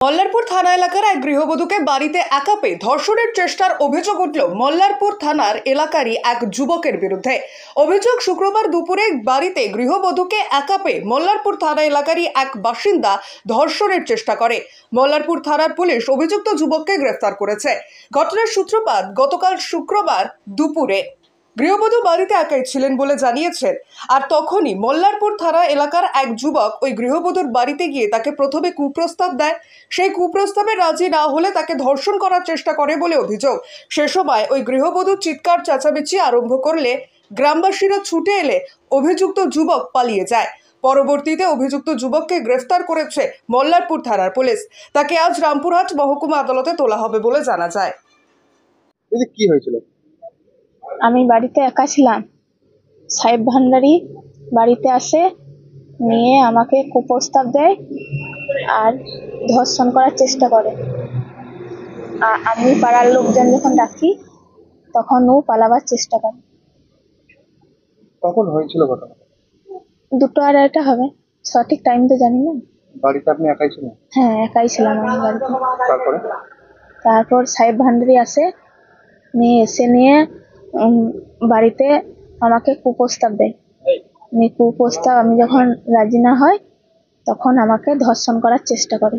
মল্লারপুর থানা এলাকার এক গৃহবধূকে বাড়িতে একা পেয়ে ধর্ষণের চেষ্টার অভিযোগ উঠল মল্লারপুর থানার এলাকারই এক যুবকের বিরুদ্ধে। অভিযোগ, শুক্রবার দুপুরে বাড়িতে গৃহবধূকে একা পেয়ে মল্লারপুর থানা এলাকারই এক বাসিন্দা ধর্ষণের চেষ্টা করে। মল্লারপুর থানার পুলিশ অভিযুক্ত যুবককে গ্রেফতার করেছে। ঘটনার সূত্রপাত গতকাল শুক্রবার দুপুরে। গৃহবধূ বাড়িতে একাই ছিলেন বলে জানিয়েছেন। আর তখনই মল্লারপুর থানা এলাকার এক যুবক ওই গৃহবধূর বাড়িতে গিয়ে তাকে প্রথমে কুপ্রস্তাব দেয়। সেই কুপ্রস্তাবে রাজি না হলে তাকে ধর্ষণ করার চেষ্টা করে বলে অভিযোগ। সে সময় ওই গৃহবধূ চিৎকার চেঁচামেচি আরম্ভ করলে গ্রামবাসীরা ছুটে এলে অভিযুক্ত যুবক পালিয়ে যায়। পরবর্তীতে অভিযুক্ত যুবককে গ্রেফতার করেছে মল্লারপুর থানার পুলিশ। তাকে আজ রামপুরহাট মহকুমা আদালতে তোলা হবে বলে জানা যায়। কি হয়েছিল? আমি বাড়িতে একা ছিলাম। সাহেব ভান্ডারী বাড়িতে আসে, নিয়ে আমাকে কুপ্রস্তাব দেয় আর ধর্ষণ করার চেষ্টা করে। আমি পাড়ার লোকজন যখন ডাকি তখন ও পালাবার চেষ্টা করে। কখন হয়েছিল ঘটনা? 2-2:30 হবে, সঠিক টাইম তো জানি না। বাড়িতে আপনি একাই ছিলেন? হ্যাঁ, একাই ছিলাম আমি বাড়িতে। তারপর সাহেব ভান্ডারী আসে, নিয়ে বাড়িতে আমাকে কুপ্রস্তাব দেয়। কুপ্রস্তাব আমি যখন রাজি না হয় তখন আমাকে ধর্ষণ করার চেষ্টা করে।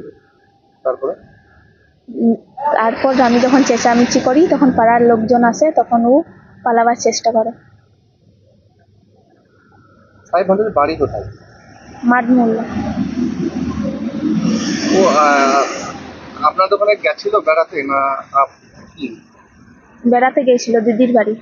তারপর আমি যখন চেঁচামেচি করি তখন পাড়ার লোকজন আসে, তখন ও পালাবার চেষ্টা করে। সাহেব ভান্ডারীর বাড়ি কোথায়? মাঠমূল্য। ও আপনার দোকানে গেছিল বেড়াতে না কি? বেড়াতে গিয়েছিল দিদির বাড়ি।